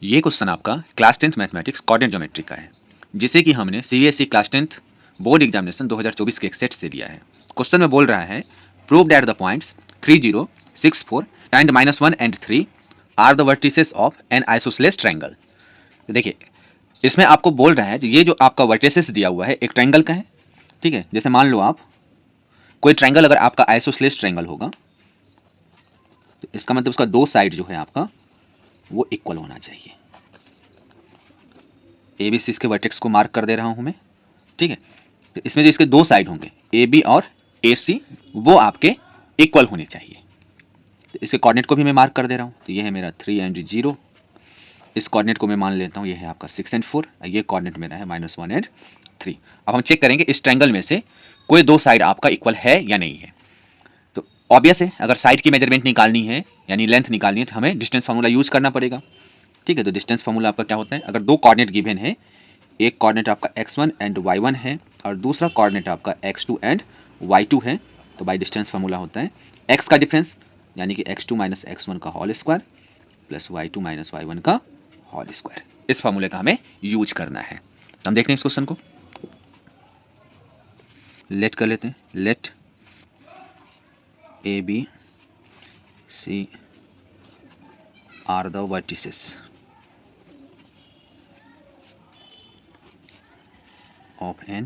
ये क्वेश्चन आपका class 10th mathematics coordinate geometry का है, जिसे कि हमने CBSE class 10th board examination 2024 के एक सेट से लिया है। क्वेश्चन में बोल रहा है prove that the points 30, 64 and -1 and 3 are the vertices of an isosceles triangle. देखिए, इसमें आपको बोल रहा है कि ये जो आपका वर्टिसेस दिया हुआ है एक ट्रायंगल का है। ठीक है, जैसे मान लो आप कोई ट्रायंगल अगर आपका आइसोसेलेस ट्रायंगल होगा तो इसका मतलब उसका दो साइड जो है आपका वो इक्वल होना चाहिए। ए बी सी इसके वर्टेक्स को मार्क कर दे रहा हूं मैं। ठीक है, तो इसमें जो इसके दो साइड होंगे ए बी और ए सी वो आपके इक्वल होने चाहिए। तो इसके कोऑर्डिनेट को भी मैं मार्क कर दे रहा हूं। तो ये है मेरा 3 एंड 0। इस कोऑर्डिनेट को मैं मान लेता हूं ये है आपका 6 एंड 4। ये कोऑर्डिनेट मेरा है -1 एंड 3। अब हम चेक करेंगे इस ट्रायंगल में से कोई दो साइड आपका इक्वल है या नहीं है। तो ऑब्वियस है, अगर साइड की मेजरमेंट निकालनी है यानी लेंथ निकालनी है तो हमें डिस्टेंस फार्मूला यूज करना पड़ेगा। ठीक है, तो डिस्टेंस फार्मूला आपका क्या होता है, अगर दो कोऑर्डिनेट गिवन है, एक कोऑर्डिनेट आपका x1 एंड y1 है और दूसरा कोऑर्डिनेट आपका x2 एंड y2 है, तो बाय डिस्टेंस फार्मूला होता है x का डिफरेंस यानी कि x2 माइनस x1 का whole square plus y2 minus y1 का होल स्क्वायर। इस फार्मूले का हमें यूज करना है। तो हम देखते हैं इस क्वेश्चन को, लेट कर लेते हैं। Let A B C are the vertices of an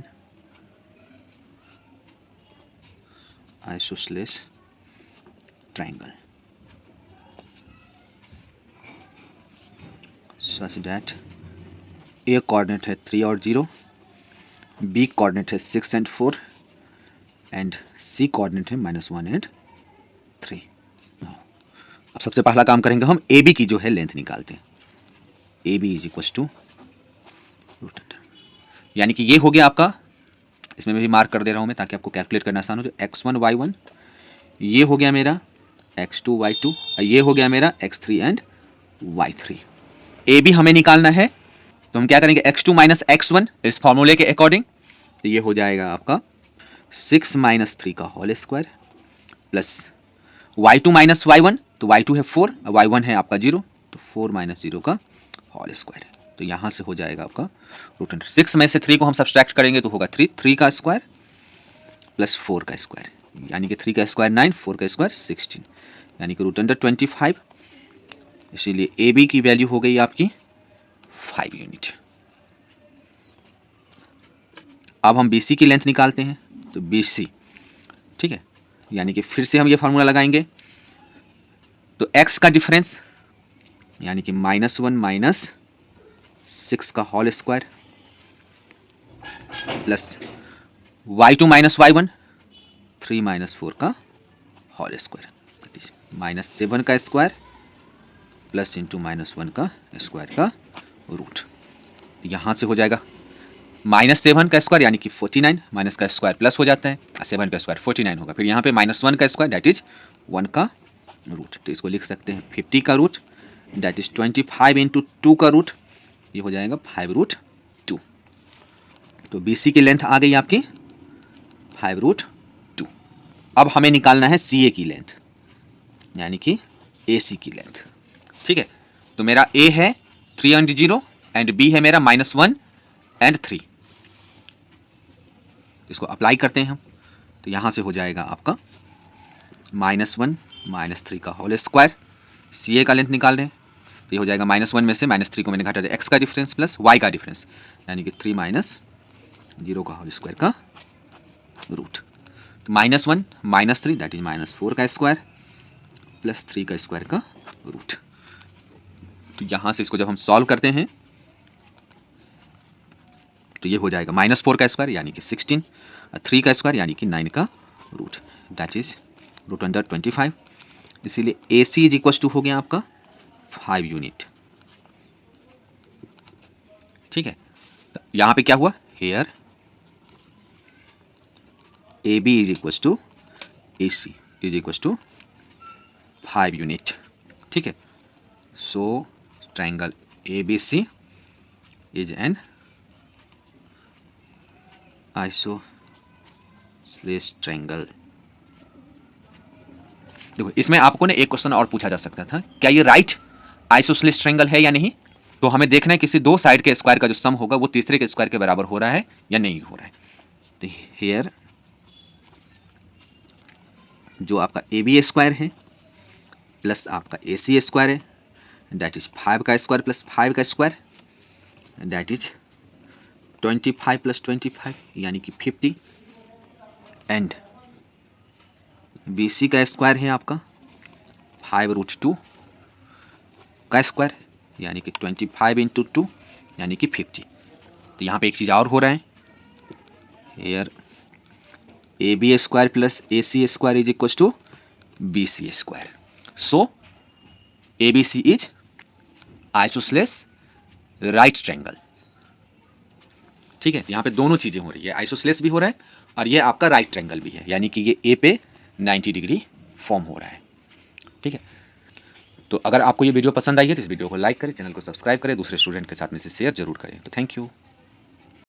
isosceles triangle such that A coordinate है 3 और 0, B coordinate है 6 and 4 and C coordinate है -1 and 3। अब सबसे पहला काम करेंगे हम AB की जो है लेंथ निकालते हैं। AB is equal to root, यानी कि ये हो गया आपका, इसमें मैं भी मार्क कर दे रहा हूं मैं ताकि आपको कैलकुलेट करना आसान हो। जो x1 y1 ये हो गया मेरा x2 y2 और ये हो गया मेरा x3 and y3। A B हमें निकालना है तो हम क्या करेंगे, x2 माइनस x1 इस फॉर्मूले के अकॉर्डिंग, तो ये हो जाएगा आपका 6 माइनस 3 का whole square plus y2 minus y1, तो y2 है 4 और y1 है आपका 0, तो 4 माइनस 0 का होल स्क्वायर। तो यहाँ से हो जाएगा आपका रूट अंडर 6 में से 3 को हम सब्सट्रैक्ट करेंगे तो होगा 3 का स्क्वायर प्लस 4 का स्क्वायर, यानी कि 3 का स्क्वायर 9, 4 का स्क्वायर 16, यानी कि रूट अंडर 25। इसीलिए ए बी की वैल्यू हो गई आपकी 5 यूनिट। अब हम बी सी की लेंथ निकालते हैं। तो बी सी, ठीक है, यानी कि फिर से हम ये फार्मूला लगाएंगे। तो x का डिफरेंस यानी कि -1 माइनस 6 का whole square plus y2 minus y1 3 minus 4 का होल स्क्वायर -7 का स्क्वायर प्लस इंटू -1 का स्क्वायर का रूट। यहाँ से हो जाएगा -7 का स्क्वायर यानी कि 49, माइनस का स्क्वायर प्लस हो जाता है, 7 का स्क्वायर 49 होगा। फिर यहाँ पे -1 का स्क्वायर दैट इज 1 का रूट, तो इसको लिख सकते हैं 50 का रूट दैट इज 25 इंटू 2 का रूट, ये हो जाएगा 5√2। तो बी सी की लेंथ आ गई आपकी 5√2। अब हमें निकालना है सी ए की लेंथ यानी कि ए सी की लेंथ। ठीक है, तो मेरा ए है 3 एंड 0 एंड बी है मेरा -1 एंड 3। इसको अप्लाई करते हैं हम, तो यहां से हो जाएगा आपका -1 -3 का होल स्क्वायर। सी ए का लेंथ निकाल रहे हैं तो ये हो जाएगा -1 में से -3 को मैंने घटा दिया, x का डिफरेंस प्लस y का डिफरेंस यानी कि 3 माइनस 0 का होल स्क्वायर का रूट। तो -1 -3 दैट इज -4 का स्क्वायर प्लस 3 का स्क्वायर का रूट। तो यहां से इसको जब हम सॉल्व करते हैं तो ये हो जाएगा -4 का स्क्वायर यानी कि 16, 3 का स्क्वायर यानी कि 9 का root that is root under 25। इसीलिए A C is equal to हो गया आपका 5 यूनिट। ठीक है, तो यहां पे क्या हुआ, here A B is equal to A C is equal to 5 unit. ठीक है, so triangle A B C is an isosceles triangle. देखो, इसमें आपको ना एक क्वेश्चन और पूछा जा सकता था, क्या ये राइट आइसोसेलेस ट्रायंगल है या नहीं। तो हमें देखना है किसी दो साइड के स्क्वायर का जो सम होगा वो तीसरे के स्क्वायर के बराबर हो रहा है या नहीं हो रहा है। तो हियर जो आपका ए बी स्क्वायर है प्लस आपका ए सी स्क्वायर है, दैट इज 5 का स्क्वायर प्लस 5 का स्क्वायर, दैट इज 25 प्लस 25 यानी कि 50, एंड बी सी का स्क्वायर है आपका 5√2 का स्क्वायर यानी कि 25 इंटू 2 यानी कि 50। तो यहाँ पे एक चीज़ और हो रहा है, here A B square plus A C square is equal to B C square. So A B C is isosceles right triangle. ठीक है, यहाँ पे दोनों चीज़ें हो रही है, आइसोसेलेस भी हो रहा है और ये आपका राइट ट्रायंगल भी है, यानी कि ये ए पे 90 डिग्री फॉर्म हो रहा है। ठीक है, तो अगर आपको ये वीडियो पसंद आई है तो इस वीडियो को लाइक करें, चैनल को सब्सक्राइब करें, दूसरे स्टूडेंट के साथ में से शेयर जरूर करें। तो थैंक यू।